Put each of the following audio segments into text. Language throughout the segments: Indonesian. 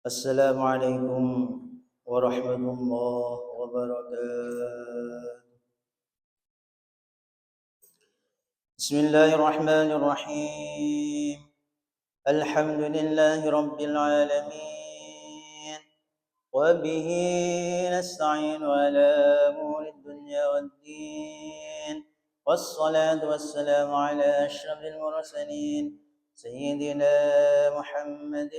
السلام عليكم ورحمة الله وبركاته. بسم الله الرحمن الرحيم. الحمد لله رب العالمين، وبه نستعين على أمور الدنيا والدين، والصلاة والسلام على أشرف المرسلين سيدنا محمد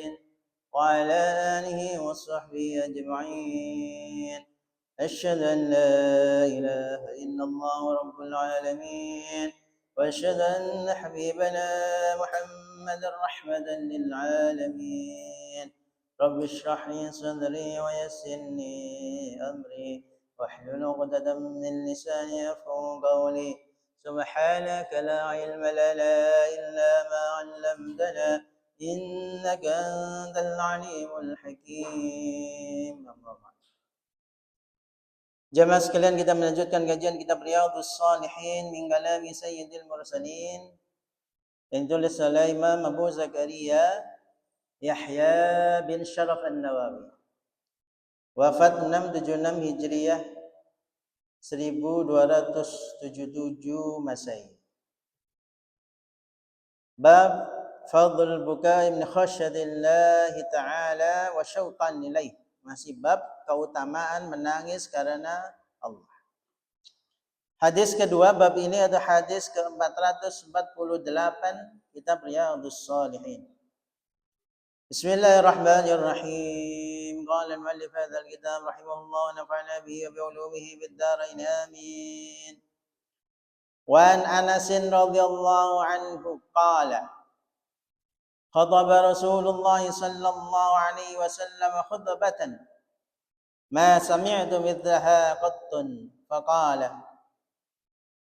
وعلى آله وصحبه أجمعين. أشهد أن لا إله إلا الله رب العالمين، وأشهد أن حبيبنا محمد رحمة للعالمين. رب اشرح لي صدري ويسر لي أمري واحلل عقدة من لساني يفقهوا قولي. سبحانك لا علم لنا إلا ما علمتنا إنك أنت العليم الحكيم. Jamaah sekalian, kita melanjutkan kajian kitab Riyadhus Shalihin min kalami Sayyidil Mursalin yang ditulis oleh Imam Abu Zakaria Yahya bin Sharaf An-Nawawi. Wafat 676 Hijriah 1277 Masehi. Bab Fadlul Bukai min khasyatillahi ta'ala wa syauqan ilaih. Masih bab keutamaan menangis karena Allah. Hadis kedua bab ini ada hadis ke-448 kitab Riyadhus Shalihin. Bismillahirrahmanirrahim. Qala al-muallif hadzal kitab rahimahullah wa nafa'ana bihi wa bi ulumihi fid dharain amin. Wa an Anas radhiyallahu anhu qala خطب رسول الله صلى الله عليه وسلم خطبة ما سمعت مثلها قط فقال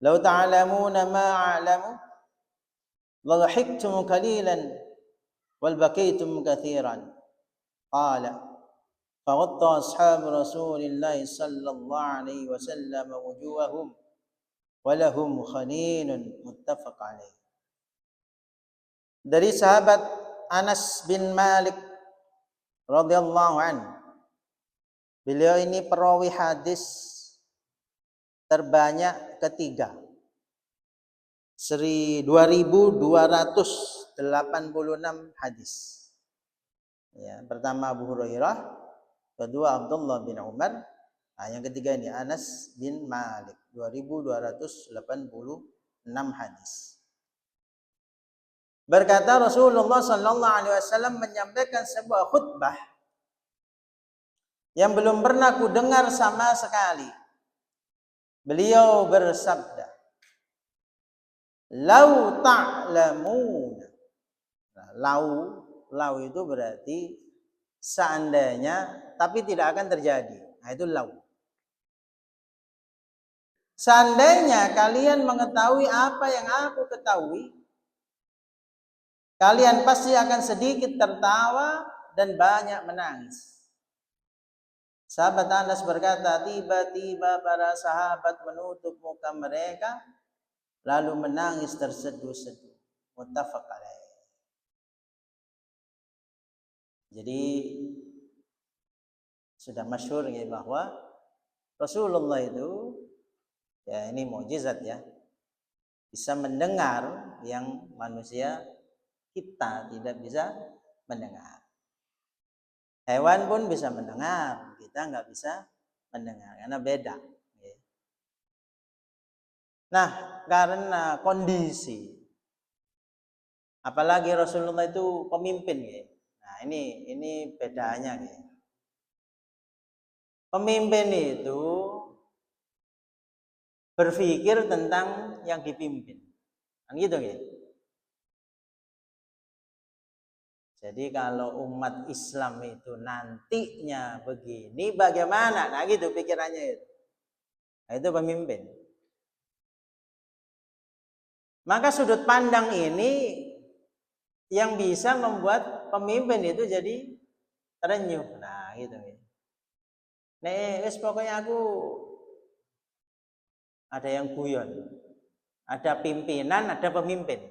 لو تعلمون ما أعلم لضحكتم قليلا والبكيتم كثيرا. قال فغطى أصحاب رسول الله صلى الله عليه وسلم وجوههم ولهم خنين. متفق عليه. Dari sahabat Anas bin Malik radhiyallahu anhu. Beliau ini perawi hadis terbanyak ketiga. 2286 hadis. Ya, pertama Abu Hurairah, kedua Abdullah bin Umar, yang ketiga ini Anas bin Malik, 2286 hadis. Berkata Rasulullah sallallahu alaihi wasallam menyampaikan sebuah khutbah yang belum pernah ku dengar sama sekali. Beliau bersabda, "Lau ta'lamun." Nah, lau itu berarti seandainya, tapi tidak akan terjadi. Nah, itu lau. Seandainya kalian mengetahui apa yang aku ketahui, kalian pasti akan sedikit tertawa dan banyak menangis. Sahabat Anas berkata, tiba-tiba para sahabat menutup muka mereka lalu menangis terseduh-seduh. Muttafaq alaih. Jadi sudah masyhur ya bahwa Rasulullah itu, ya ini mukjizat ya, bisa mendengar yang manusia kita tidak bisa mendengar. Hewan pun bisa mendengar, kita nggak bisa mendengar karena beda. Nah, karena kondisi, apalagi Rasulullah itu pemimpin ya. Nah, ini bedanya ya. Pemimpin itu berpikir tentang yang dipimpin. Kan gitu ya. Jadi kalau umat Islam itu nantinya begini bagaimana? Nah gitu pikirannya itu. Nah, itu pemimpin. Maka sudut pandang ini yang bisa membuat pemimpin itu jadi terenyuh. Nah gitu. Nih pokoknya aku ada yang guyon. Ada pimpinan, ada pemimpin.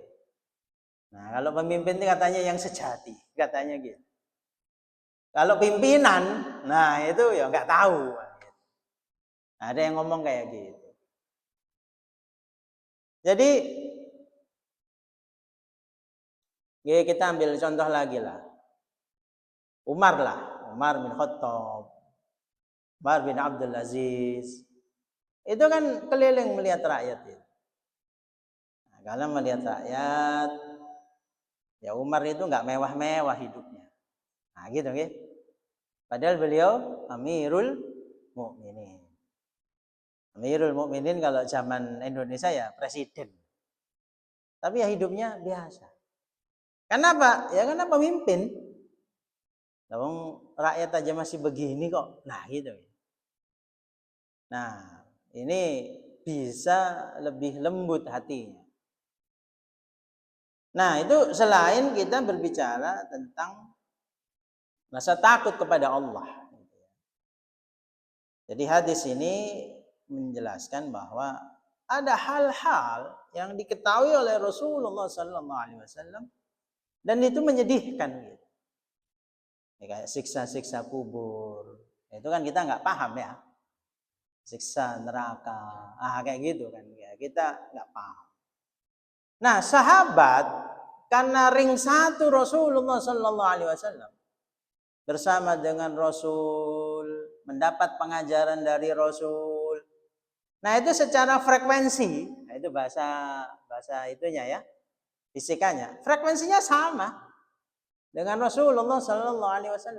Nah, kalau pemimpin itu katanya yang sejati, katanya gitu. Kalau pimpinan, nah itu ya nggak tahu. Nah, ada yang ngomong kayak gitu. Jadi ya kita ambil contoh lagi lah. Umar lah, Umar bin Khattab, Umar bin Abdul Aziz. Itu kan keliling melihat rakyat itu. Nah, kalau melihat rakyat, ya Umar itu nggak mewah-mewah hidupnya. Nah gitu gitu. Padahal beliau Amirul Mukminin. Amirul Mukminin kalau zaman Indonesia ya presiden. Tapi ya hidupnya biasa. Kenapa? Ya karena pemimpin. Namun rakyat aja masih begini kok. Nah gitu. Nah ini bisa lebih lembut hatinya. Nah itu selain kita berbicara tentang rasa takut kepada Allah. Jadi hadis ini menjelaskan bahwa ada hal-hal yang diketahui oleh Rasulullah SAW dan itu menyedihkan gitu. Ya, kayak siksa-siksa kubur, itu kan kita nggak paham ya, siksa neraka, kayak gitu kan, ya kita nggak paham. Nah sahabat karena ring satu Rasulullah SAW bersama dengan Rasul, mendapat pengajaran dari Rasul. Nah itu secara frekuensi, nah itu bahasa itunya ya, fisikanya, frekuensinya sama dengan Rasulullah SAW.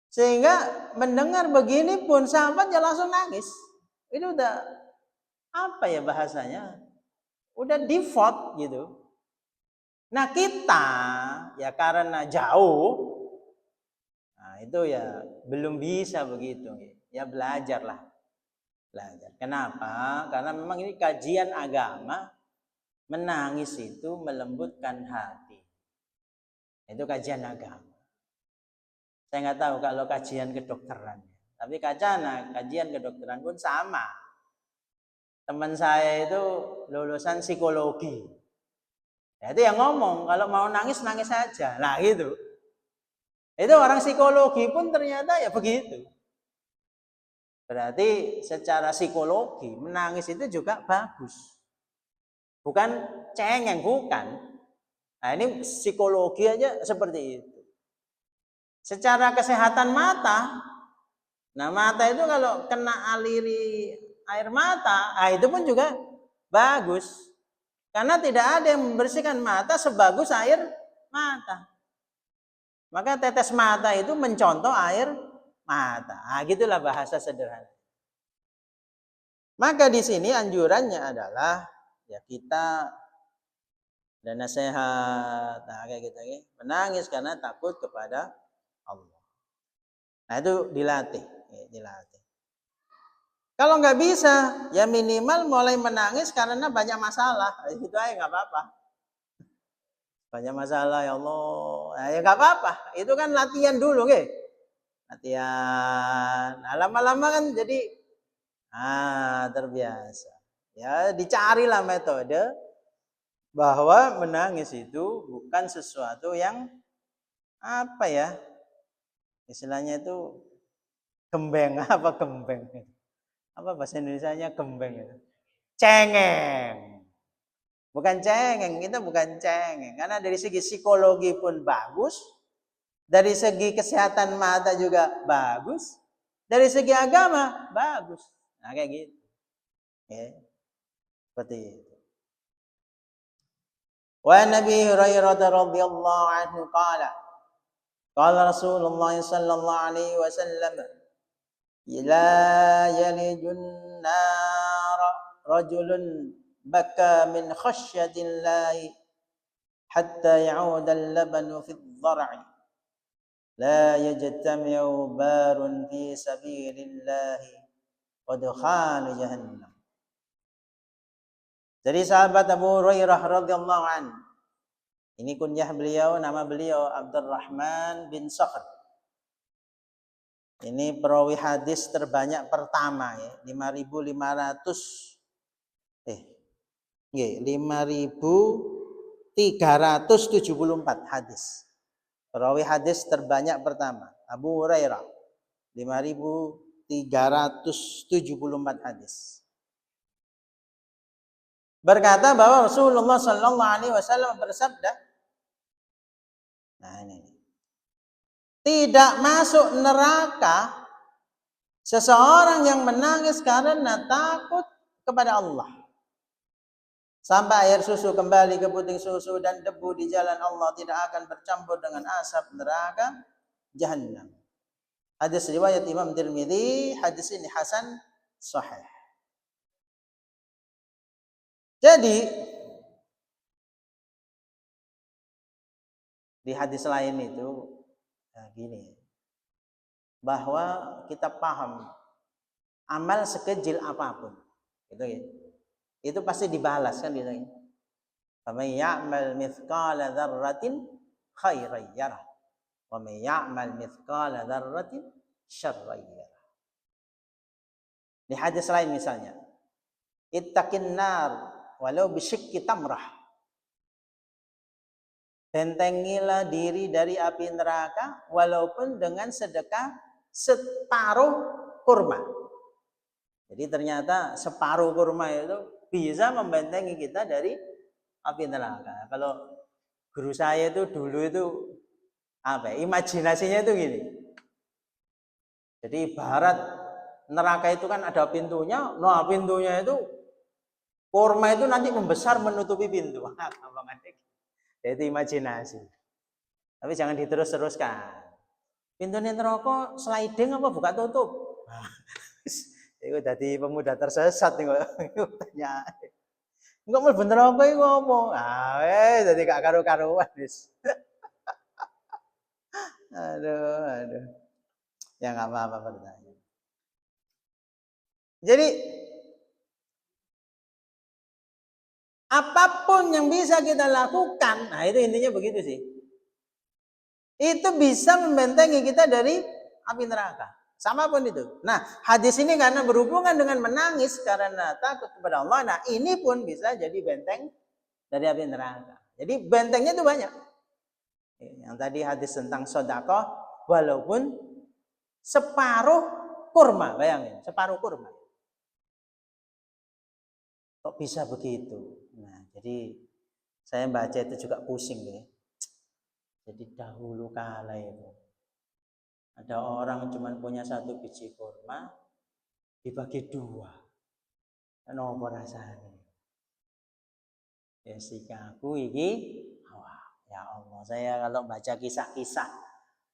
Sehingga mendengar begini pun sahabat ya langsung nangis. Itu udah apa ya bahasanya? Udah default gitu. Nah kita ya karena jauh, nah itu ya belum bisa begitu. Ya belajarlah. Belajar. Kenapa? Karena memang ini kajian agama, menangis itu melembutkan hati. Itu kajian agama. Saya nggak tahu kalau kajian kedokteran. Tapi kajian kedokteran pun sama. Teman saya itu lulusan psikologi. Ya, itu yang ngomong, kalau mau nangis, nangis saja. Nah gitu. Itu orang psikologi pun ternyata ya begitu. Berarti secara psikologi menangis itu juga bagus. Bukan cengeng, bukan. Nah ini psikologi aja seperti itu. Secara kesehatan mata, nah mata itu kalau kena aliri air mata, itu pun juga bagus. Karena tidak ada yang membersihkan mata sebagus air mata. Maka tetes mata itu mencontoh air mata. Gitulah bahasa sederhana. Maka di sini anjurannya adalah ya kita dan nasihat, kayak gitu ya, menangis karena takut kepada Allah. Nah itu dilatih, dilatih. Kalau nggak bisa, ya minimal mulai menangis karena banyak masalah. Itu aja nggak apa-apa. Banyak masalah ya Allah, ya nggak apa-apa. Itu kan latihan dulu, latihan. Nah, lama-lama kan jadi terbiasa. Ya dicarilah metode bahwa menangis itu bukan sesuatu yang apa ya, istilahnya itu gembeng apa bahasa Indonesianya gembeng itu, cengeng. Bukan cengeng, kita bukan cengeng. Karena dari segi psikologi pun bagus. Dari segi kesehatan mata juga bagus. Dari segi agama bagus. Nah kayak gitu. Ya, seperti itu. Wa Nabi Hurairah radhiyallahu anhu qala Rasulullah sallallahu alaihi wasallam la yalijun nar rajulun baka min khasyatillahi hatta ya'uda al-labanu fi ad-dhar'i la yajtami'u barun fi sabilillahi wa dukhanu jahannam. Dari sahabat Abu Hurairah radhiyallahu an. Ini kunyah beliau, nama beliau Abdurrahman bin Sakhr. Ini perawi hadis terbanyak pertama ya, 5.300 374 hadis. Perawi hadis terbanyak pertama Abu Hurairah 5.374 hadis. Berkata bahwa Rasulullah Sallallahu Alaihi Wasallam bersabda, nah ini, tidak masuk neraka seseorang yang menangis karena takut kepada Allah, sampai air susu kembali ke puting susu dan debu di jalan Allah tidak akan bercampur dengan asap neraka Jahannam. Hadis riwayat Imam Tirmidzi, hadis ini hasan sahih. Jadi di hadis lain itu gini, bahwa kita paham amal sekecil apapun gitu ya, itu pasti dibalas kan gitu ya. Faman ya'mal mithqala dzarratin khairan yarah wa man ya'mal mithqala dzarratin syarran yarah. Di hadis lain misalnya, ittaqin nar walau bisyikki tamrah. Bentengilah diri dari api neraka walaupun dengan sedekah separuh kurma. Jadi ternyata separuh kurma itu bisa membentengi kita dari api neraka. Kalau guru saya itu dulu itu imajinasinya itu gini. Jadi ibarat neraka itu kan ada pintunya, nah pintunya itu kurma itu nanti membesar menutupi pintu. Itu imajinasi. Tapi jangan diterus-teruskan. Pintunya neraka sliding apa buka tutup? Itu jadi pemuda tersesat nih kok tanya. Enggak mau bener apa iki ngomong. Jadi gak karu-karuan wis. Aduh. Ya enggak apa-apa bertanya. Jadi apapun yang bisa kita lakukan, nah itu intinya begitu sih. Itu bisa membentengi kita dari api neraka. Sama pun itu. Nah, hadis ini karena berhubungan dengan menangis karena takut kepada Allah. Nah, ini pun bisa jadi benteng dari api neraka. Jadi bentengnya itu banyak. Yang tadi hadis tentang sedekah walaupun separuh kurma, bayangin, separuh kurma. Kok bisa begitu? Nah, jadi saya baca itu juga pusing ya. Jadi dahulu kala itu ada orang cuma punya 1 biji kurma dibagi 2. Nopo rasane? Ya sikaku iki, wah, ya Allah, saya kalau baca kisah-kisah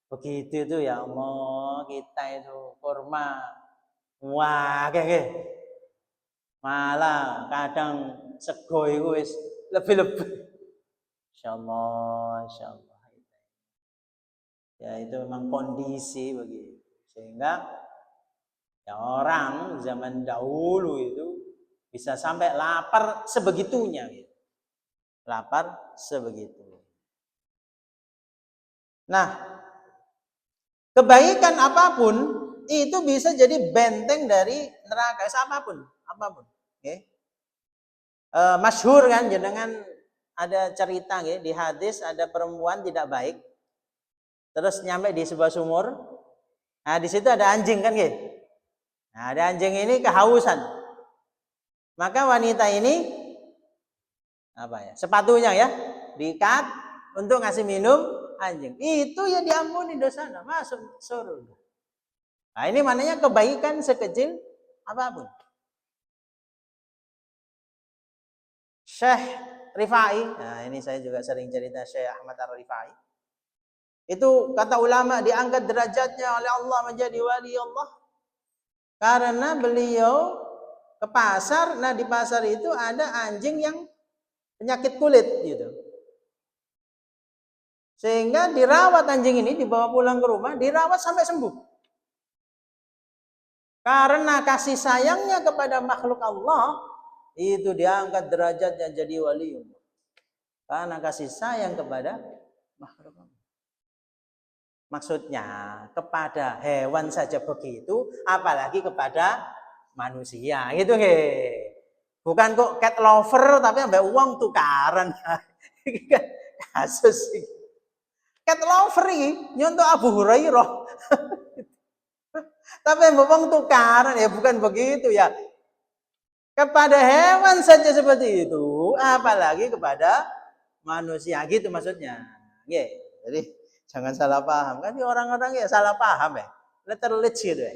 begitu itu ya Allah, kita itu kurma wah kayak malah kadang sego itu wis lebih-lebih. Insyaallah. Ya itu memang kondisi begitu. Sehingga ya orang zaman dahulu itu bisa sampai lapar sebegitunya gitu. Lapar sebegitu. Nah, kebaikan apapun itu bisa jadi benteng dari neraka, apapun. Okay. Masyhur kan jenengan ada cerita gitu, di hadis ada perempuan tidak baik terus nyampe di sebuah sumur. Nah, di situ ada anjing kan gitu. Nah, ada anjing ini kehausan. Maka wanita ini sepatunya ya diikat untuk ngasih minum anjing. Itu ya diampuni dosanya, masuk surga. Nah, ini maknanya kebaikan sekecil apapun. Syekh Rifai, nah ini saya juga sering cerita Syekh Ahmad Ar-Rifai. Itu kata ulama diangkat derajatnya oleh Allah menjadi wali Allah karena beliau ke pasar. Nah, di pasar itu ada anjing yang penyakit kulit gitu. Sehingga dirawat anjing ini, dibawa pulang ke rumah, dirawat sampai sembuh. Karena kasih sayangnya kepada makhluk Allah, itu diangkat derajatnya jadi wali Allah. Karena kasih sayang kepada makhluk Allah. Maksudnya kepada hewan saja begitu, apalagi kepada manusia gitu he. Bukan kok cat lover tapi sampai uang tukaran. Iki kan kasus iki. Cat lover iki nyontok Abu Hurairah. Tapi wong tukaran ya bukan begitu ya. Kepada hewan saja seperti itu, apalagi kepada manusia gitu maksudnya. Nggih. Jadi jangan salah paham. Kan orang-orang ya salah paham ya. Letterlich gitu ya.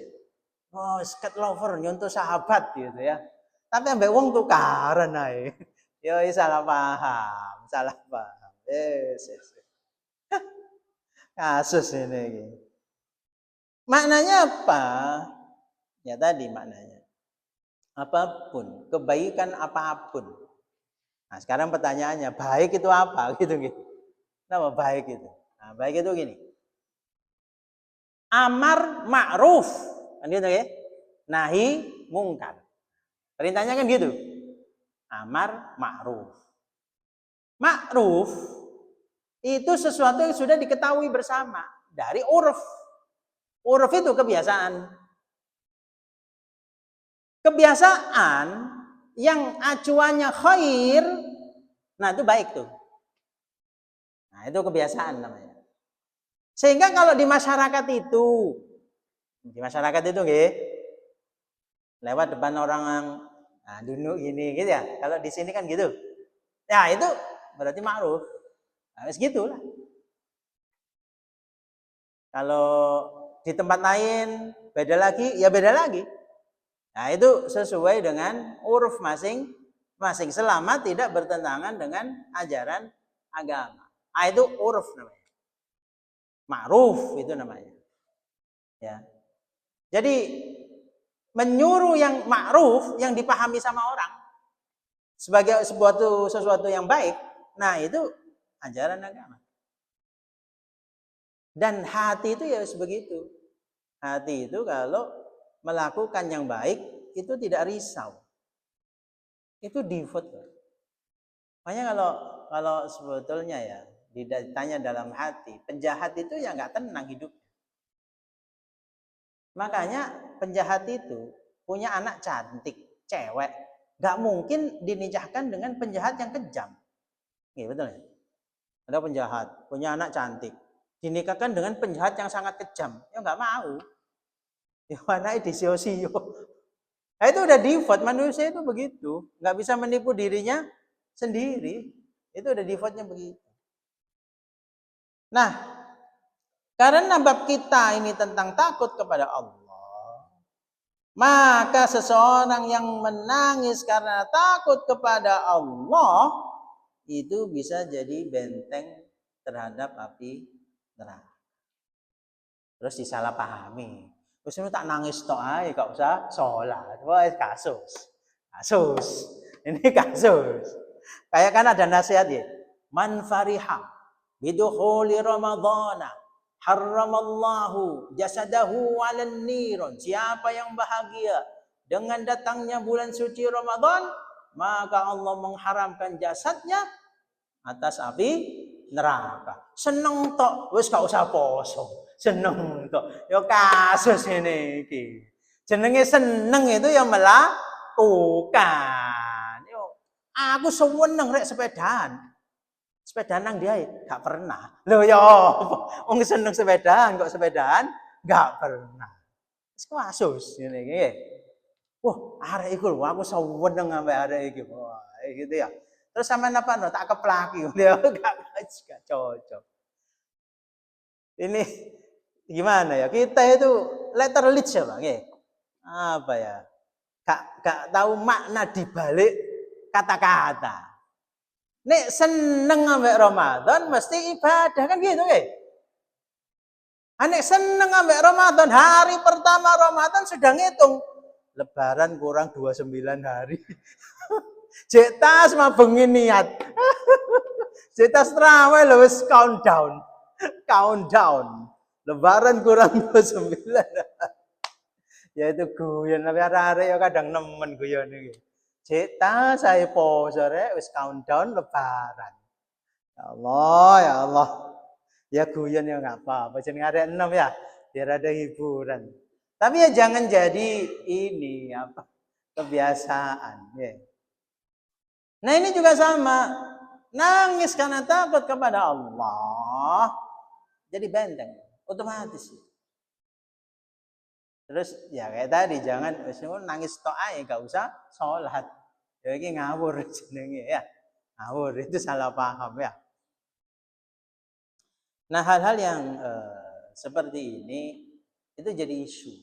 Oh, cat lover nyontoh sahabat gitu ya. Tapi ambek wong tukaran ae. Yo salah paham, salah paham. Yes. Kasus ini. Maknanya apa? Ya tadi maknanya. Apapun, kebaikan apapun. Nah, sekarang pertanyaannya, baik itu apa? Gitu. Nama baik itu? Nah, baik itu gini. Amar ma'ruf. Kan gitu ya? Nahi mungkar. Perintahnya kan gitu. Amar ma'ruf. Ma'ruf itu sesuatu yang sudah diketahui bersama dari uruf. Uruf itu kebiasaan. Kebiasaan yang acuannya khair, nah itu baik tuh. Nah itu kebiasaan namanya. Sehingga kalau di masyarakat itu nggih, lewat depan orang nah dulu ini gitu ya. Kalau di sini kan gitu. Ya itu berarti ma'ruf. Nah, segitulah. Kalau di tempat lain beda lagi, ya beda lagi. Nah, itu sesuai dengan uruf masing-masing selama tidak bertentangan dengan ajaran agama. Nah, itu uruf namanya. Ma'ruf itu namanya. Ya. Jadi menyuruh yang ma'ruf yang dipahami sama orang sebagai sesuatu yang baik, nah itu ajaran agama. Dan hati itu ya begitu. Hati itu kalau melakukan yang baik itu tidak risau. Itu default. Makanya kalau sebetulnya ya ditanya dalam hati, penjahat itu ya nggak tenang hidupnya. Makanya penjahat itu punya anak cantik, cewek, nggak mungkin dinikahkan dengan penjahat yang kejam. Iya betul ya. Ada penjahat punya anak cantik, dinikahkan dengan penjahat yang sangat kejam, ya nggak mau. Ya anaknya disio-sio. Nah, itu udah default manusia itu begitu, nggak bisa menipu dirinya sendiri. Itu udah defaultnya begitu. Nah, karena bab kita ini tentang takut kepada Allah, maka seseorang yang menangis karena takut kepada Allah itu bisa jadi benteng terhadap api neraka. Terus disalahpahami. Terus ini tak nangis tok ae, gak usah sholat. Wah, kasus. Ini kasus. Kayak kan ada nasihat ya. Man fariha bidukhuli ramadhana harramallahu jasadahu 'alan niron. Siapa yang bahagia dengan datangnya bulan suci Ramadan, maka Allah mengharamkan jasadnya atas api neraka. Seneng tok, wis gak usah poso. Seneng tok. Ya kasus ini iki. Jenenge seneng itu yang melakukan. Yo, aku seneng rek sepedaan. Sepedaan nang dia gak pernah. Loh ya wong seneng sepedaan kok sepedaan gak pernah. Wis kasus ngene iki. Wah, arek iku lho aku seneng ambek arek iki. Wah, gitu ya. Terus sampean apa no tak keplaki dia gak cocok. Ini gimana ya? Kita itu letterlich ya, Bang, ya. Apa ya? Gak tahu makna dibalik kata-kata. Nek seneng ambek Ramadan mesti ibadah kan gitu nggih. Nek seneng ambek Ramadan, hari pertama Ramadan sudah ngitung. Lebaran kurang 29 hari. Cek tas mah bengi niat. Cek tas terawih lho wis countdown. Lebaran kurang 29. Ya itu guyon tapi arek-arek ya kadang nemen guyon iki. Cek tas saya poso rek wis countdown lebaran. Ya Allah, ya Allah. Ya guyon ya enggak apa-apa. Jeneng arek enom ya, biar ada hiburan. Tapi ya jangan jadi ini apa kebiasaan ya. Nah ini juga sama. Nangis karena takut kepada Allah. Jadi benteng, otomatis. Terus ya kayak tadi, jangan nangis tok ae, gak usah sholat. Ya ini ngawur jenenge ya. Ngawur itu salah paham ya. Nah, hal-hal yang seperti ini itu jadi isu.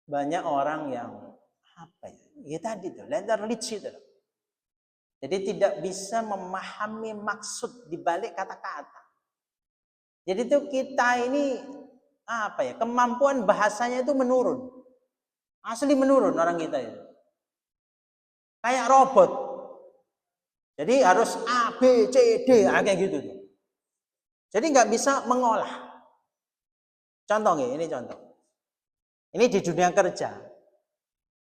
Banyak orang yang apa ya? Ya tadi tuh, lenderlich itu. Jadi tidak bisa memahami maksud di balik kata-kata. Jadi itu kita ini apa ya? Kemampuan bahasanya itu menurun. Asli menurun orang kita itu. Kayak robot. Jadi harus A, B, C, D, kayak gitu tuh. Jadi nggak bisa mengolah. Contoh nih, ini contoh. Ini di dunia kerja.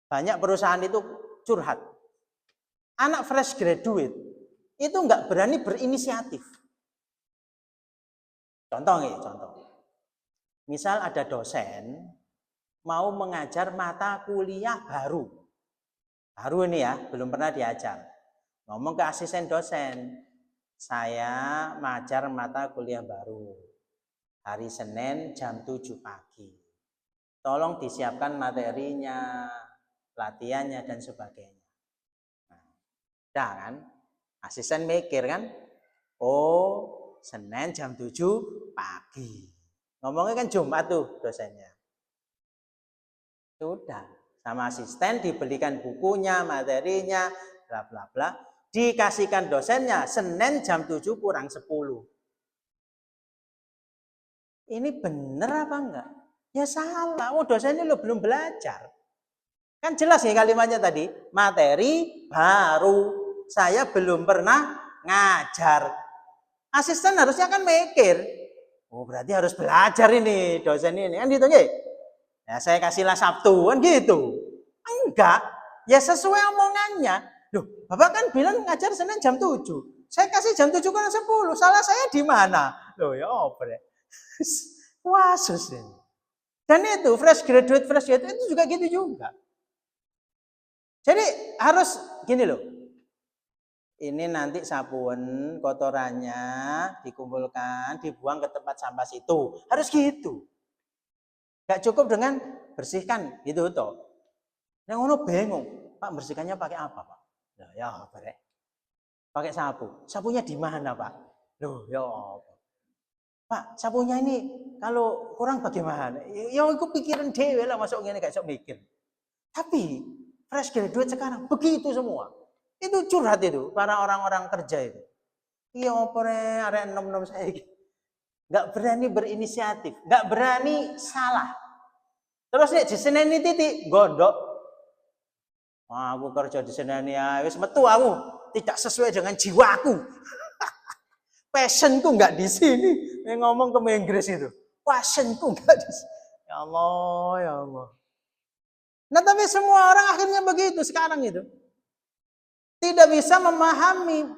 Banyak perusahaan itu curhat. Anak fresh graduate itu nggak berani berinisiatif. Contoh nih, contoh. Misal ada dosen mau mengajar mata kuliah baru. Baru ini ya, belum pernah diajar. Ngomong ke asisten dosen, saya mengajar mata kuliah baru. Hari Senin jam 7 pagi. Tolong disiapkan materinya, latihannya, dan sebagainya. Nah, kan? Asisten mikir kan, oh Senin jam 7 pagi. Ngomongnya kan Jumat tuh dosennya. Sudah, sama asisten dibelikan bukunya, materinya, bla bla bla. Dikasihkan dosennya Senin jam 7 kurang 10. Ini bener apa enggak? Ya salah, oh dosennya lo belum belajar. Kan jelas ya kalimatnya tadi, materi baru, saya belum pernah ngajar. Asisten harusnya kan mikir, oh berarti harus belajar ini dosen ini, kan gitu nggih. Ya saya kasihlah Sabtu, kan gitu. Enggak, ya sesuai omongannya. Loh, Bapak kan bilang ngajar Senin jam 7. Saya kasih jam 7 kurang 10, salah saya di mana? Loh ya obre. Wah, sus ini. Dan itu fresh graduate itu juga gitu juga. Jadi harus gini loh. Ini nanti sabun kotorannya dikumpulkan, dibuang ke tempat sampah situ. Harus gitu. Gak cukup dengan bersihkan gitu toh. Yang ngono bingung, Pak bersihkannya pakai apa, Pak? Nah, ya apa rek? Pakai sapu. Sapunya di mana, Pak? Loh, ya apa? Pak, sapunya ini kalau kurang bagaimana? Ya aku pikirin dewe lah masuk ngene gak sok mikir. Tapi fresh graduate sekarang begitu semua. Itu curhat itu para orang-orang kerja itu. Iya opere arek nom-nom saya gitu. Gak berani berinisiatif, gak berani salah. Terus nih di Senin ini titik gondok. Wah, aku kerja di Senin ya, wis metu aku tidak sesuai dengan jiwaku. Passionku nggak di sini. Yang ngomong ke Inggris itu. Passionku nggak di sini. Ya Allah, ya Allah. Nah tapi semua orang akhirnya begitu sekarang itu. Tidak bisa memahami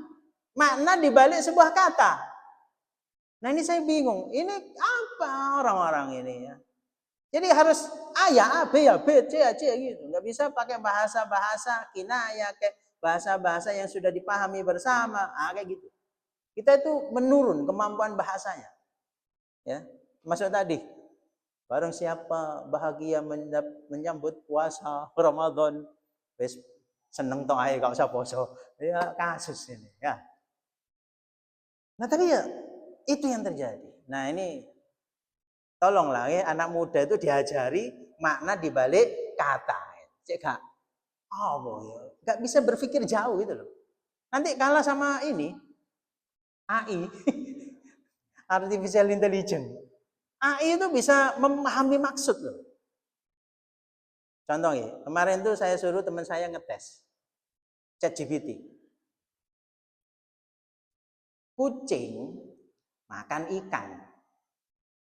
makna dibalik sebuah kata. Nah ini saya bingung. Ini apa orang-orang ini ya? Jadi harus A ya A, B ya B, C ya C gitu. Nggak bisa pakai bahasa-bahasa kinayah, kayak bahasa-bahasa yang sudah dipahami bersama. Kayak gitu. Kita itu menurun kemampuan bahasanya. Ya, masuk tadi. Barang siapa bahagia menyambut puasa Ramadan, wis seneng toh ae gak usah poso. Ya kasus ini ya. Nah, tapi ya itu yang terjadi. Nah, ini tolonglah ya anak muda itu diajari makna dibalik kata. Cek gak ya, gak bisa berpikir jauh gitu loh. Nanti kalah sama ini AI, artificial intelligence. AI itu bisa memahami maksud loh. Contoh ya, kemarin tuh saya suruh teman saya ngetes ChatGPT. Kucing makan ikan.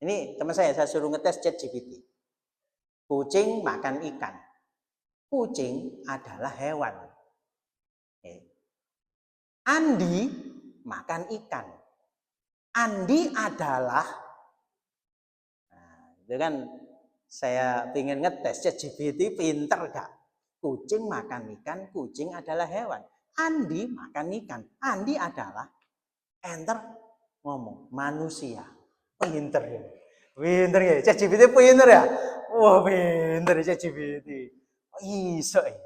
Ini teman saya suruh ngetes ChatGPT. Kucing makan ikan. Kucing adalah hewan. Andi makan ikan. Andi adalah, nah, itu kan saya ingin ngetes ChatGPT pinter gak? Kucing makan ikan, kucing adalah hewan. Andi makan ikan, Andi adalah enter ngomong manusia. Pinter ya. Pinter ya. ChatGPT pinter ya. Wah, pinter ya ChatGPT. Iso ya.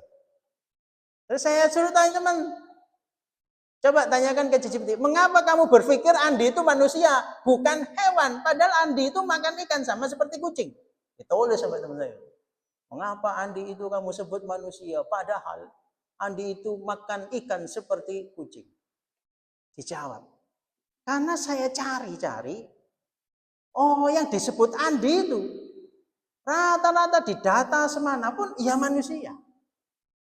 Terus saya suruh tanya teman. Coba tanyakan ke ChatGPT, mengapa kamu berpikir Andi itu manusia, bukan hewan? Padahal Andi itu makan ikan sama seperti kucing. Ditulis sama teman saya. Mengapa Andi itu kamu sebut manusia? Padahal Andi itu makan ikan seperti kucing. Dijawab. Karena saya cari-cari, oh yang disebut Andi itu rata-rata di data semanapun ya manusia.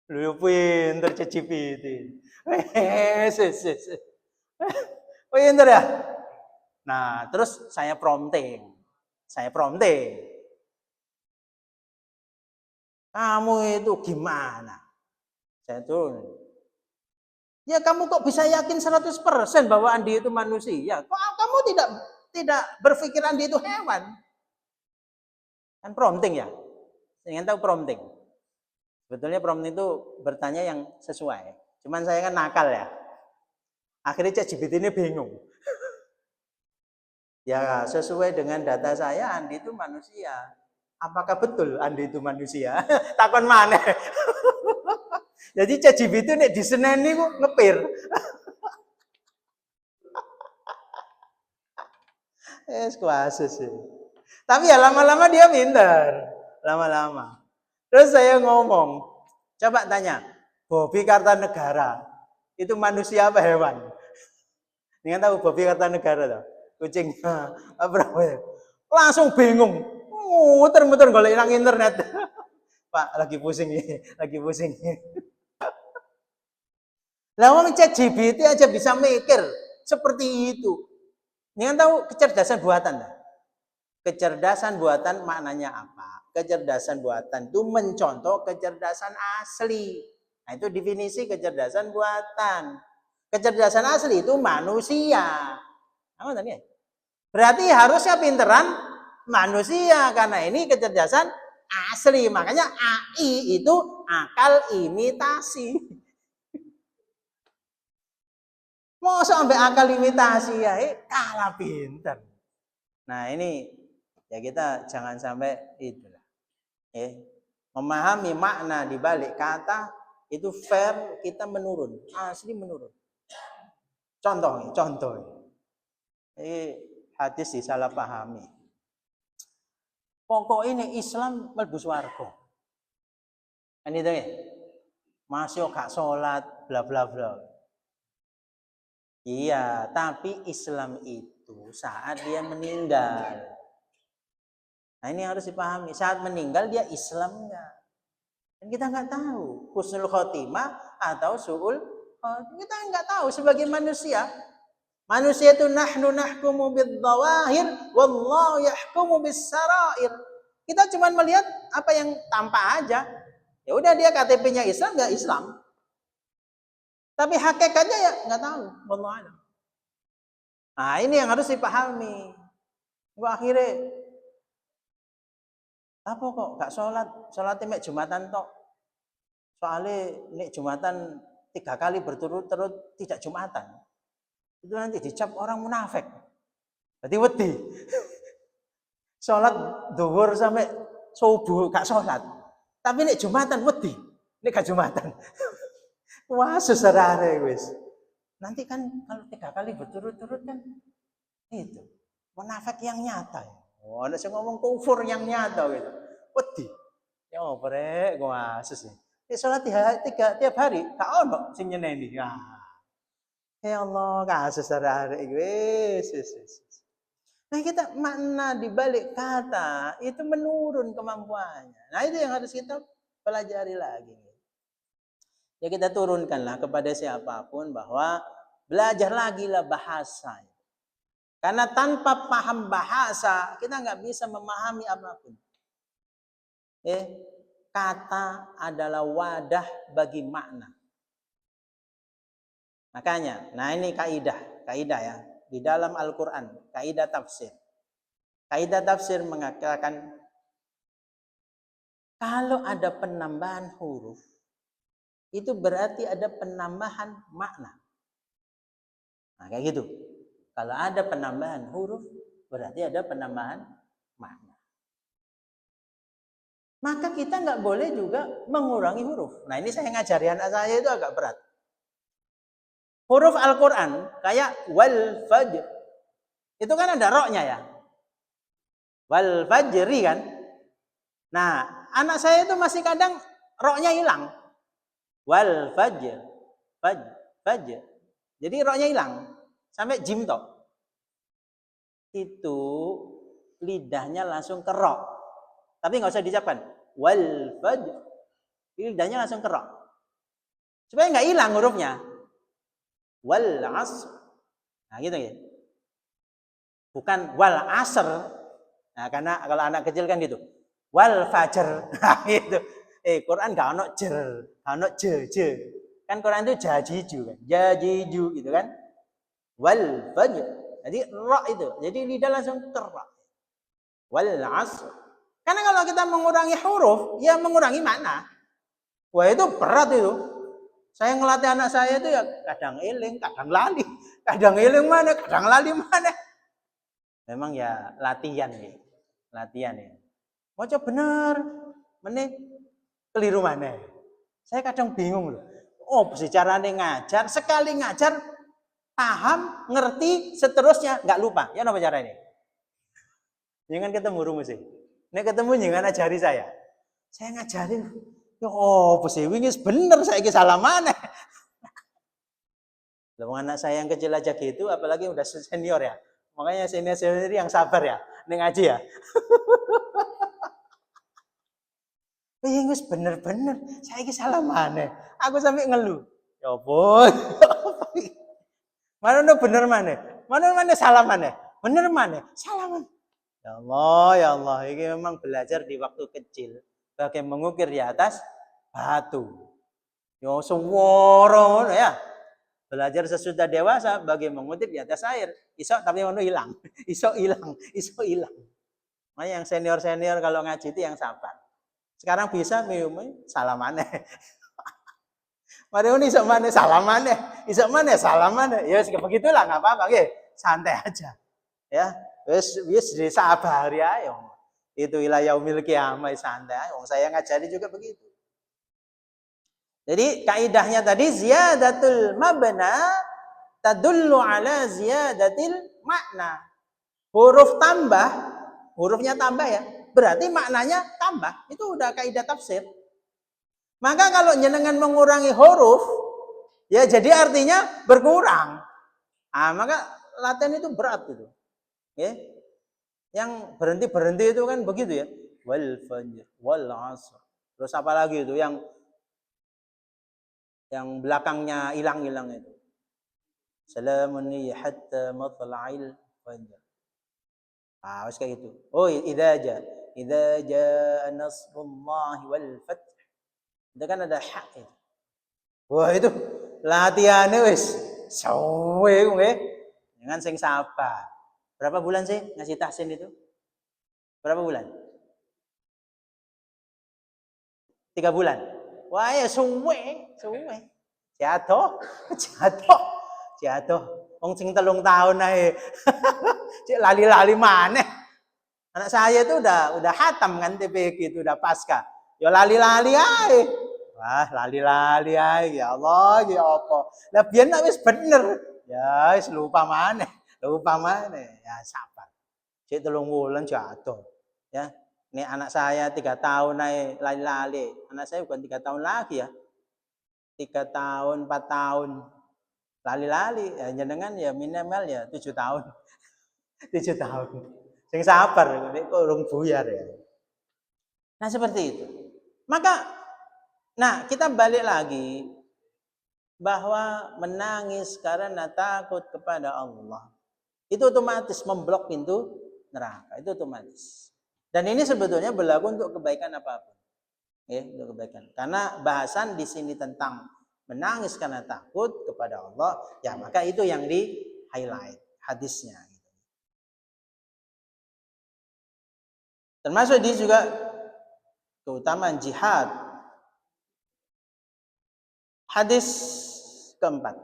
Lu pinter ChatGPT. Pinter ya? Nah, terus saya prompting. Kamu itu gimana? Saya turun. Ya kamu kok bisa yakin 100% bahwa Andi itu manusia? Kok kamu tidak berpikir Andi itu hewan? Kan prompting ya? Ingin tahu prompting? Sebetulnya prompting itu bertanya yang sesuai. Cuman saya kan nakal ya. Akhirnya ChatGPT ini bingung. Ya sesuai dengan data saya Andi itu manusia. Apakah betul Andi itu manusia? Takon mana? Jadi ChatGPT nek diseneni ku ngepir. Kuasus sih. Tapi ya lama-lama dia pintar. Lama-lama. Terus saya ngomong, coba tanya, Bobby Kartanegara itu manusia apa hewan? Dengan tahu Bobby Kartanegara tuh? Kucing apa ya? Langsung bingung. Muter-muter golek nang internet. Pak, lagi pusing nih, lagi pusing. Lah wong ChatGPT aja bisa mikir seperti itu. Dengan tahu kecerdasan buatan. Kecerdasan buatan maknanya apa? Kecerdasan buatan itu mencontoh kecerdasan asli. Nah, itu definisi kecerdasan buatan. Kecerdasan asli itu manusia. Apa tadi? Berarti harusnya pinteran manusia karena ini kecerdasan asli. Makanya AI itu akal imitasi. Mau sampai akal imitasi ya, kalah pinter. Nah ini ya kita jangan sampai itulah. Memahami makna di balik kata itu fair kita menurun, asli menurun. Contoh. Ini hadis disalahpahami. Pokok ini Islam mlebu swarga. Kan itu ya. Masih gak sholat, bla bla bla. Iya, tapi Islam itu saat dia meninggal. Nah ini harus dipahami. Saat meninggal dia Islam enggak? Dan kita nggak tahu husnul khotimah atau su'ul khotimah. Kita nggak tahu sebagai manusia. Manusia itu nahnu nahkumu bid-dhawahir wallahu yahkumu bis-sarair. Kita cuma melihat apa yang tampak aja. Ya udah dia KTP-nya Islam nggak Islam. Tapi hakikatnya ya nggak tahu. Wallahu a'lam. Nah ini yang harus dipahami. Wah akhirnya apa kok gak sholatnya mek Jumatan tok. Soalnya nek Jumatan 3 kali berturut-turut tidak Jumatan. Itu nanti dicap orang munafik. Berarti wedi. Sholat dhuwur sampai subuh gak sholat. Tapi nek Jumatan wedi. Nek gak Jumatan. Wah sesarare wis. Nanti kan kalau 3 kali berturut-turut kan itu munafik yang nyata ya. Oh, ada yang ngomong kufur yang nyata gitu. Wedi. Ya oprek gua asus nih. Sholat tiap hari, gak ono sing nyeneni. Ya Allah, kasus arek wis. Nah, kita makna di balik kata itu menurun kemampuannya. Nah, itu yang harus kita pelajari lagi. Ya kita turunkanlah kepada siapapun bahwa belajar lagi lah bahasa. Karena tanpa paham bahasa, kita nggak bisa memahami apapun. Kata adalah wadah bagi makna. Makanya, nah ini kaidah ya. Di dalam Al-Quran, kaidah tafsir. Kaidah tafsir mengatakan, kalau ada penambahan huruf, itu berarti ada penambahan makna. Nah, kayak gitu. Kalau ada penambahan huruf, berarti ada penambahan makna. Maka kita nggak boleh juga mengurangi huruf. Nah, ini saya ngajari anak saya itu agak berat. Huruf Al-Quran, kayak wal fajr. Itu kan ada roknya ya. Wal fajri kan. Nah, anak saya itu masih kadang roknya hilang. Wal fajr. Fajr. Jadi roknya hilang. Sampai jim toh. Itu lidahnya langsung kerok. Tapi nggak usah diucapkan. Wal fajr. Lidahnya langsung kerok. Supaya nggak hilang hurufnya. Wal asr. Nah gitu ya. Bukan wal asr. Nah karena kalau anak kecil kan gitu. Wal fajr. Nah gitu. Quran gak ono jer. Gak ono je. Kan Quran itu jajiju kan. Jajiju gitu kan. Wal fajr. Jadi ra itu. Jadi lidah langsung kerok. Wal asr. Karena kalau kita mengurangi huruf, ya mengurangi makna. Wah itu berat itu. Saya ngelatih anak saya itu ya kadang eling, kadang lali. Kadang eling mana, kadang lali mana. Memang ya latihan ya. Latihan ya. Mau coba bener. Meneh keliru mana. Saya kadang bingung loh. Oh, caranya ngajar. Sekali ngajar, paham, ngerti, seterusnya. Nggak lupa. Ya apa caranya? Jangan ketemu rumusnya. Ini ketemu jangan ajari saya. Saya ngajarin. Ya oh, wingis bener saya salah mana. Loh, anak saya yang kecil aja gitu, apalagi udah senior ya. Makanya senior yang sabar ya. Ini ngaji ya. Wingis bener-bener saya salah mana. Aku sampai ngeluh. Ya boy. Mana bener mana? Mana salah mana? Bener mana? Salah mana? Ya Allah, ini memang belajar di waktu kecil. Bagai mengukir di atas batu. Yo suworo ya. Belajar sesudah dewasa bagi mengutip di atas air. Isok tapi mau hilang. Isok hilang. Makanya yang senior kalau ngaji itu yang sabar. Sekarang bisa salah mana? Mari isok mana salah mana? Isok mana salah mana? Ya begitulah nggak apa-apa, santai aja. Ya, wis sabar ya, itu wilayah yaumil kiamah santai. Saya ngajari juga begitu. Jadi kaidahnya tadi ziyadatul mabna tadullu ala ziyadatil makna. Huruf tambah, hurufnya tambah ya, berarti maknanya tambah. Itu udah kaidah tafsir. Maka kalau jenengan mengurangi huruf, ya jadi artinya berkurang. Maka latihan itu berat itu. Ya. Yang berhenti itu kan begitu ya. Wal fajr, wal asr. Terus apa lagi itu yang belakangnya hilang itu. Salamun hatta matla'il fajr. Harus kayak gitu. Oh, idza jaa nasrullahi wal fath. Itu kan ada hak itu. Wah, itu latihannya wis suwe nggih. Jangan sing sabar. Berapa bulan sih ngasih tahsin itu? Berapa bulan? 3 bulan. Wah, ya suwe. Jatuh. Wong sing 3 tahun ae. Cek lali-lali maneh. Anak saya itu udah hatam kan TPG itu udah pasca. Ya lali-lali ae. Wah, lali-lali ae ya Allah, ya apa. Lah biyen wis bener. Ya wis lupa maneh. Ya sabar. Cek 3 bulan jatuh. Ya. Ini anak saya 3 tahun naik lali-lali. Anak saya bukan 3 tahun lagi ya. 3 tahun, 4 tahun. Lali-lali. Ya jenengan ya minimal ya 7 tahun. 7 tahun. Sing sabar. Ini kok urung buyar ya. Nah seperti itu. Maka, nah kita balik lagi. Bahwa menangis karena takut kepada Allah. Itu otomatis memblok pintu neraka. Itu otomatis. Dan ini sebetulnya berlaku untuk kebaikan apapun. Ya, untuk kebaikan. Karena bahasan di sini tentang menangis karena takut kepada Allah, ya maka itu yang di highlight hadisnya. Termasuk di juga keutamaan jihad. Hadis keempat.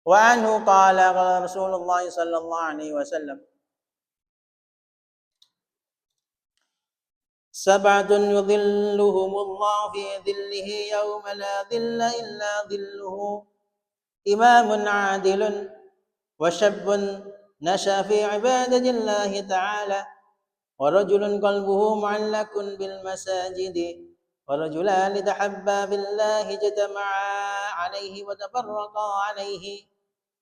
Wa anhu qala qala Rasulullah sallallahu alaihi wasallam Sab'atun yudhilluhumullahu fi dhillihi yawma la dhilla illa dhilluhu imamun 'adilun wa syabbun nasha fi ibadatillahi ta'ala wa rajulun qalbuhu mu'allakun bil masajidi wa rajulani tahabba billahi ijtama'a 'alaihi wa tafarraqa 'alaihi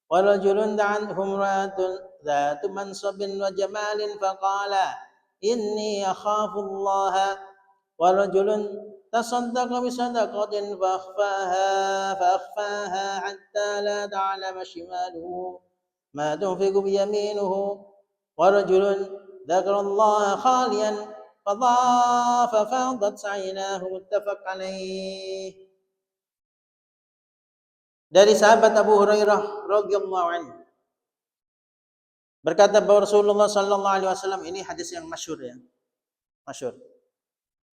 wa rajulun da'anhum ra'atun dhatu mansabin wa jamalin faqala inni akhafu Allah wa rajulun tasaddaqa bi sadaqatin fa akhfaha hatta la ta'lama shimaluhu ma tunfiqu bi yaminuhu wa rajulun dzakara Allah khaliyan fadhafa fadat 'ainahu muttafaq alaih. Dari sahabat Abu Hurairah radhiyallahu anhu berkata bahwa Rasulullah sallallahu alaihi wasallam, ini hadis yang masyhur ya. Masyhur.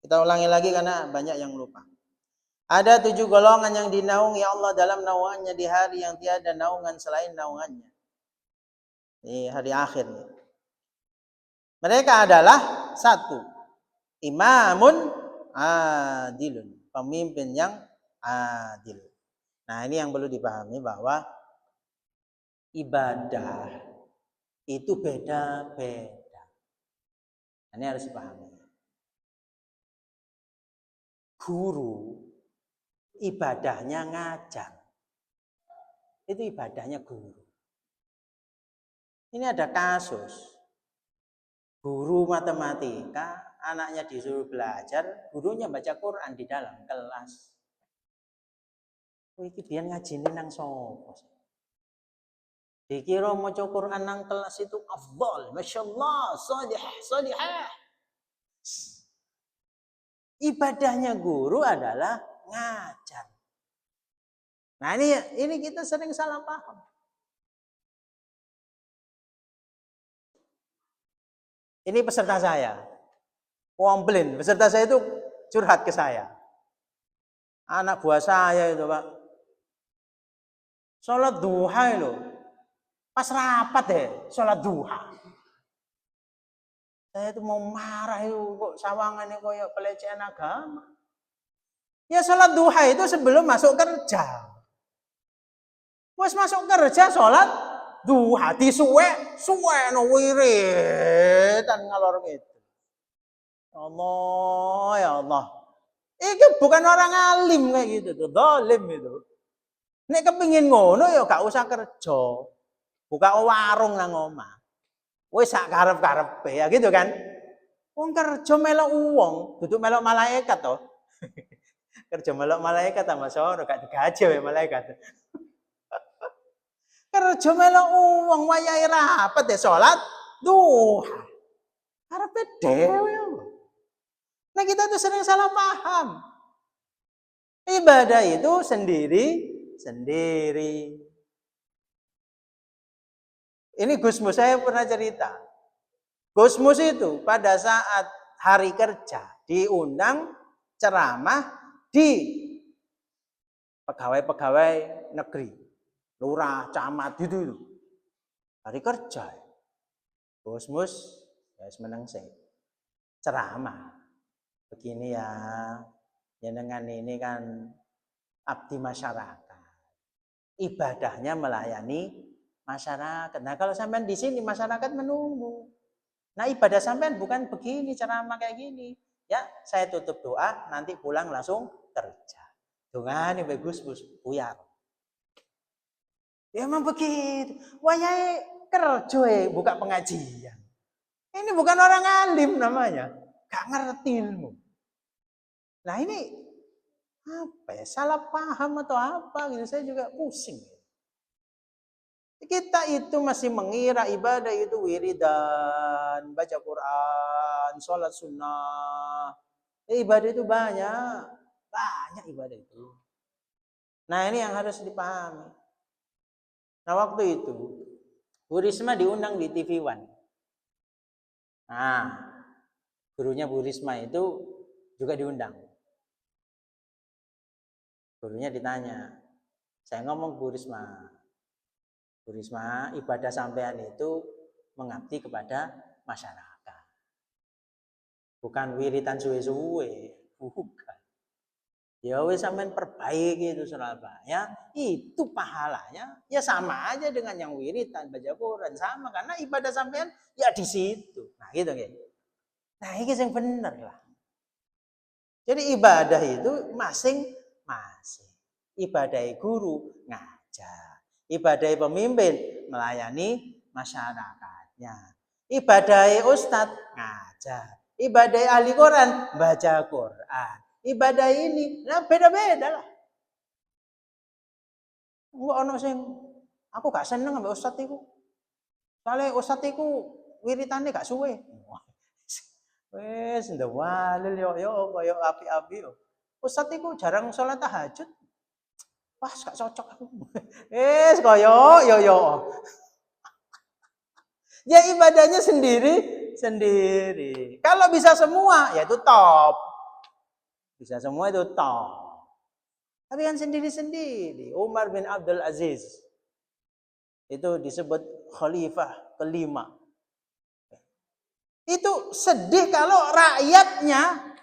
Kita ulangi lagi karena banyak yang lupa. Ada 7 golongan yang dinaungi Allah dalam naungannya di hari yang tiada naungan selain naungannya. Di hari akhir. Mereka adalah 1. Imamun adilun, pemimpin yang adil. Nah, ini yang perlu dipahami bahwa ibadah itu beda-beda. Ini harus dipahami. Guru ibadahnya ngajar. Itu ibadahnya guru. Ini ada kasus. Guru matematika, anaknya disuruh belajar, gurunya baca Quran di dalam kelas. Iki biyen ngajine nang sapa? Dikira maca Quran nang kelas itu afdal, masyaallah, shalihah. Ibadahnya guru adalah ngajar. Nah, ini kita sering salah paham. Ini peserta saya. Komplain, peserta saya itu curhat ke saya. Anak buah saya itu, Pak. Salat duha loh. Pas rapat deh, sholat duha. Saya itu mau marah itu, kok sawangannya kayak pelecehan agama. Ya sholat duha itu sebelum masuk kerja. Pas masuk kerja sholat duha, suwe no wiritan ngalor gitu. Allah, ya Allah. Ini bukan orang alim kayak gitu tuh, zalim itu. Nek kepingin ngono ya gak usah kerja. Buka warung nang omah. Wis sak karep-karepe ya gitu kan. Wong kerja melok uang, duduk melok malaikat toh. Kerja melok malaikat sama sono gak digaji wae malaikat. Kerja melok uang wayahe rapat ya salat duha. Karepe dhewe. Nah, kita tuh sering salah paham. Ibadah itu sendiri. Ini Gusmus saya pernah cerita. Gusmus itu pada saat hari kerja diundang ceramah di pegawai-pegawai negeri, lurah, camat itu. Hari kerja. Gusmus ya meneng sih. Ceramah. Begini ya, jenengan ini kan abdi masyarakat. Ibadahnya melayani masyarakat. Nah, kalau sampean di sini masyarakat menunggu. Nah, ibadah sampean bukan begini, ceramah kayak gini. Ya, saya tutup doa, nanti pulang langsung kerja. Dongane bagus buyar. Ya emang begitu. Wayahe kerja buka pengajian. Ini bukan orang alim namanya. Gak ngerti ilmu. Nah, ini apa ya? Salah paham atau apa gitu, saya juga pusing. Kita itu masih mengira ibadah itu wiridan, baca Quran, sholat sunnah. Ibadah itu banyak ibadah itu. Nah, ini yang harus dipahami. Nah, waktu itu Bu Risma diundang di TV One. Nah, gurunya Bu Risma itu juga diundang. Gurunya ditanya, saya ngomong Bu Risma, ibadah sampean itu mengabdi kepada masyarakat. Bukan wiritan suwe-suwe, bukan. Ya wis sampean perbaiki itu Surabaya, itu pahalanya ya sama aja dengan yang wiritan baca Quran, sama karena ibadah sampean ya di situ. Nah, gitu nggih. Nah, ini yang bener lah. Jadi ibadah itu masing-masing. Ibadah guru ngajar, ibadah pemimpin melayani masyarakatnya. Ibadah ustadz ngajar, ibadah ahli Quran baca Quran. Ibadah ini, nah beda-beda lah. Enggak ono sing aku gak seneng ambek ustadz iku. Soale ustadz iku wiritane gak suwe. Wes ndawalil yo koyo api-api yo. Ustadz iku jarang sholat tahajud. Wah, gak cocok aku. Wes koyo yo. Ya ibadahnya sendiri. Kalau bisa semua ya itu top. Bisa semua itu top. Tapi kan sendiri-sendiri. Umar bin Abdul Aziz itu disebut khalifah kelima. Itu sedih kalau rakyatnya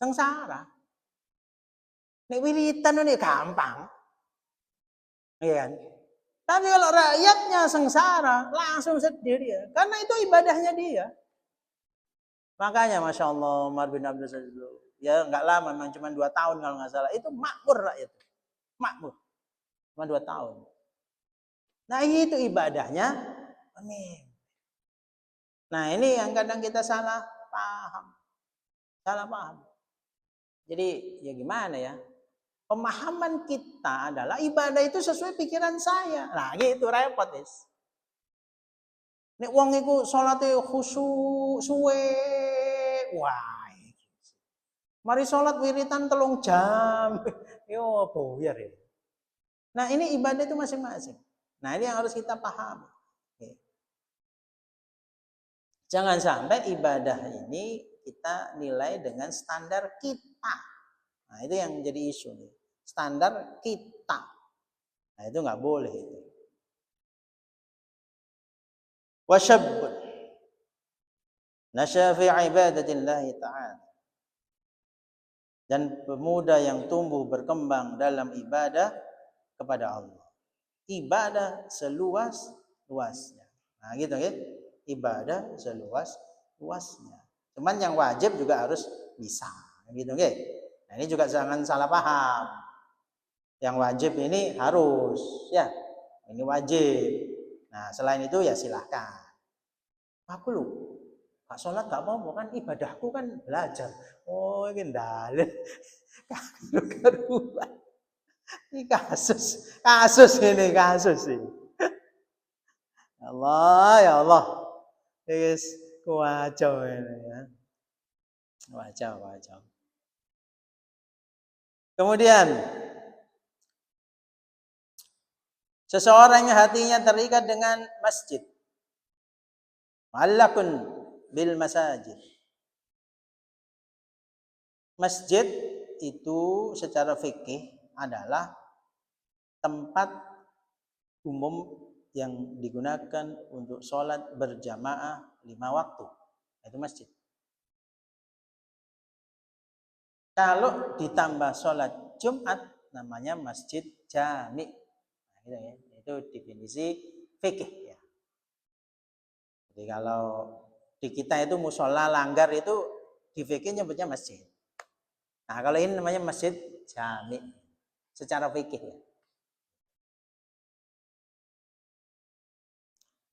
sengsara. Nek wiritan ini gampang. Iya kan? Tapi kalau rakyatnya sengsara, langsung sedih dia. Karena itu ibadahnya dia. Makanya Masya Allah Umar bin Abdul Aziz ya nggak lama, memang cuma 2 tahun kalau nggak salah. Itu makmur rakyat. Makmur. Cuma 2 tahun. Nah itu ibadahnya pemimpin. Nah ini yang kadang kita salah paham. Jadi ya gimana ya? Pemahaman kita adalah ibadah itu sesuai pikiran saya. Nah gitu repot is. Nek wong iku salate khusyuk suwe. Wah. Mari salat wiritan 3 jam. Yo boyar ya. Nah, ini ibadah itu masing-masing. Nah, ini yang harus kita pahami. Jangan sampai ibadah ini kita nilai dengan standar kita. Nah, itu yang menjadi isu nih. Standar kita. Nah, itu nggak boleh itu. Wasyabun nasya fi ibadatillah ta'ala. Dan pemuda yang tumbuh berkembang dalam ibadah kepada Allah. Ibadah seluas-luasnya. Nah, gitu ya. Ibadah seluas-luasnya. Cuman yang wajib juga harus bisa, gitu ya. Nah, ini juga jangan salah paham. Yang wajib ini harus, ya. Ini wajib. Nah, selain itu ya silahkan. Aku lu Pak sholat gak mau kan ibadahku kan belajar. Oh, ini dalil. Karuan. Ini kasus ini. Allah ya Allah. Yes, kacau ini ya. Kacau. Kemudian seseorang yang hatinya terikat dengan masjid. Mu'allaqun bil masajid. Masjid itu secara fikih adalah tempat umum yang digunakan untuk sholat berjamaah 5 waktu. Itu masjid. Kalau ditambah sholat Jumat namanya masjid jami. Nah, gitu ya. Itu definisi fikih ya. Jadi kalau di kita itu musola langgar itu di fikih nyebutnya masjid. Nah kalau ini namanya masjid jami secara fikih ya.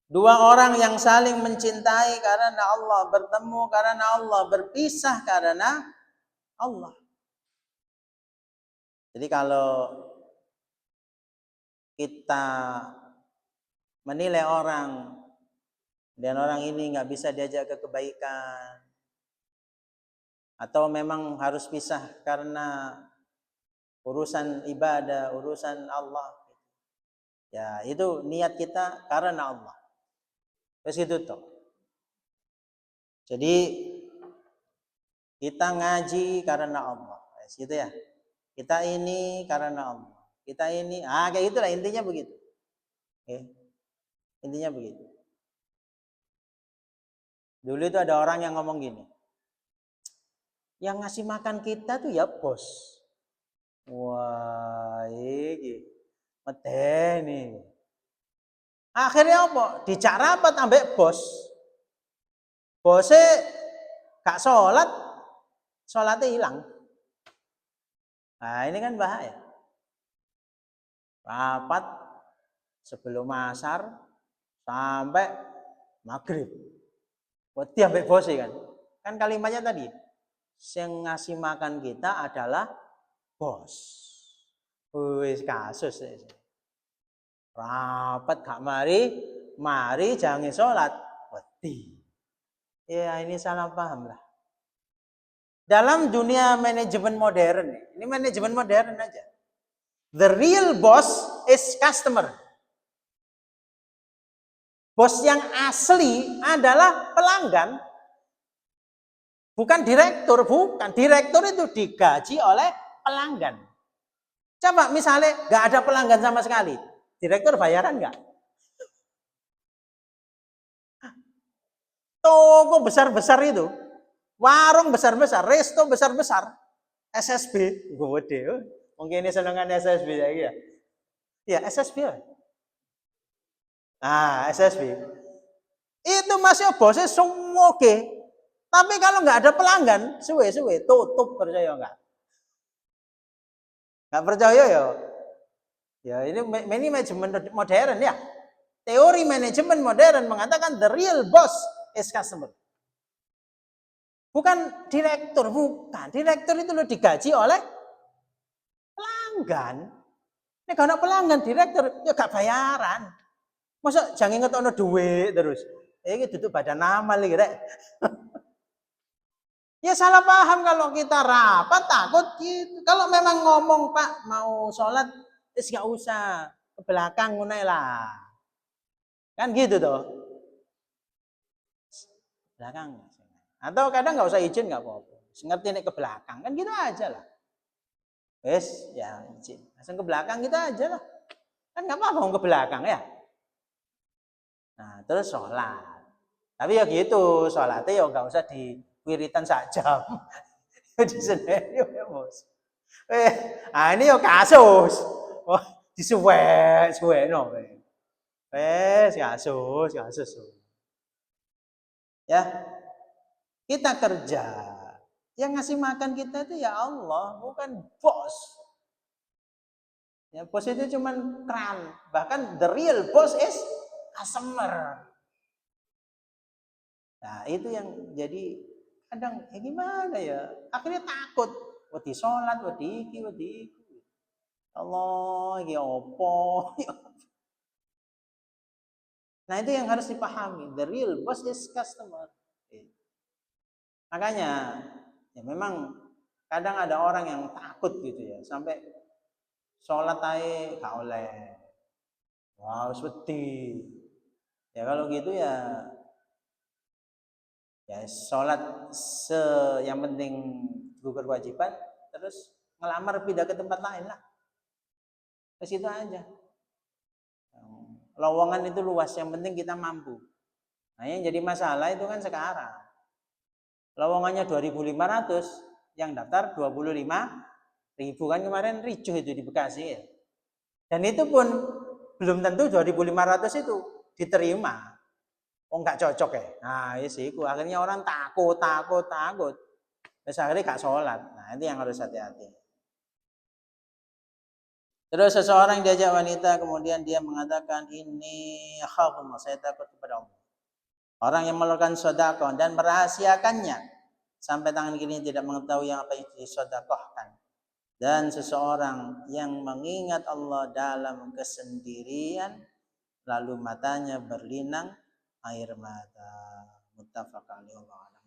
2 orang yang saling mencintai karena Allah, bertemu karena Allah, berpisah karena Allah. Jadi kalau kita menilai orang dan orang ini nggak bisa diajak ke kebaikan, atau memang harus pisah karena urusan ibadah, urusan Allah, ya itu niat kita karena Allah. Terus itu toh. Jadi kita ngaji karena Allah, gitu ya. Kita ini karena Allah. Kita ini, kayak gitulah intinya begitu. Oke. Intinya begitu. Dulu itu ada orang yang ngomong gini. Yang ngasih makan kita tuh ya bos. Wah, iki medeni. Akhirnya apa? Dicak rapat ambek bos. Bosnya gak sholatnya hilang. Nah ini kan bahaya. Rapat sebelum asar sampai maghrib. Wedi ambek bosnya kan. Kan kalimatnya tadi. Yang ngasih makan kita adalah bos. Wis kasus. Rapat gak mari jangan sholat. Wedi. Ya ini salah paham lah. Dalam dunia manajemen modern, ini manajemen modern aja. The real boss is customer. Bos yang asli adalah pelanggan. Bukan direktur, bukan. Direktur itu digaji oleh pelanggan. Coba misalnya nggak ada pelanggan sama sekali. Direktur bayaran nggak? Toko besar-besar itu, warung besar-besar, resto besar-besar, SSB, gede. Mungkin ini senengan SSB ya. Ya SSB. Nah SSB. Itu masih bosnya semua oke. Tapi kalau nggak ada pelanggan, suwe-suwe tutup, percaya nggak? Nggak percaya ya? Ya ini manajemen modern ya. Teori manajemen modern mengatakan the real boss is customer. Bukan direktur, bukan. Direktur itu lo digaji oleh pelanggan. Ini kalau pelanggan direktur ya gak bayaran. Masa jangan ngetokno duit terus. Ini duduk badan amal iki rek. Ya salah paham kalau kita rapat takut gitu. Kalau memang ngomong Pak mau sholat, wis gak usah ke belakang ngono lah. Kan gitu toh. Belakang. Atau kadang nggak usah izin nggak apa-apa. Ngerti nih ke belakang kan gitu aja lah. Wes ya izin. Langsung ke belakang gitu aja lah. Kan nggak apa-apa mau ke belakang ya. Nah terus sholat. Tapi ya gitu sholatnya ya nggak usah di wiritan sak jam. Di sini ya bos. Ini yo kasus. Oh, disuwe no. Kasus. Ya, kita kerja. Yang ngasih makan kita itu ya Allah, bukan bos. Ya, bos itu cuman kran. Bahkan the real boss is customer. Nah, itu yang jadi kadang ya gimana ya? Akhirnya takut. Wedi sholat, wedi iki. Allah, iki opo? Nah, itu yang harus dipahami. The real boss is customer. Makanya, ya memang kadang ada orang yang takut gitu ya. Sampai sholat aja gak oleh. Wah, harus wedi. Ya kalau gitu ya sholat yang penting gugur kewajiban, terus ngelamar pindah ke tempat lain lah. Ke situ aja. Lowongan itu luas, yang penting kita mampu. Nah yang jadi masalah itu kan sekarang. Lowongannya 2.500, yang daftar 25.000 kan kemarin ricuh itu di Bekasi ya. Dan itu pun belum tentu 2.500 itu diterima. Oh nggak cocok ya. Nah ya sih, akhirnya orang takut. Terus akhirnya gak sholat. Nah itu yang harus hati-hati. Terus seseorang diajak wanita, kemudian dia mengatakan ini khafullah, saya takut kepada Allah. Orang yang melakukan sedekah dan merahasiakannya sampai tangan kiri tidak mengetahui yang apa yang disedekahkan. Dan seseorang yang mengingat Allah dalam kesendirian, lalu matanya berlinang air mata. Muttafaq alaihi wa ala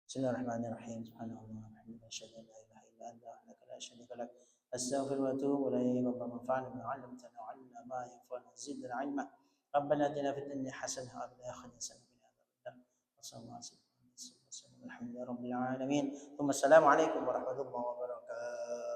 Bismillahirrahmanirrahim. Subhanallah walhamdulillah, asyhadu an la ilaha illa anta, astaghfiruka la syarika lak. أستغفر وأتوب إليه اللهم انفعنا بما علمتنا وعلمنا ما ينفعنا وزدنا علما ربنا آتنا في الدنيا حسنة وفي الآخرة حسنة وقنا عذاب النار وصلى الله عليه وسلم الحمد لله رب العالمين ثم السلام عليكم ورحمة الله وبركاته. wabarakatuh.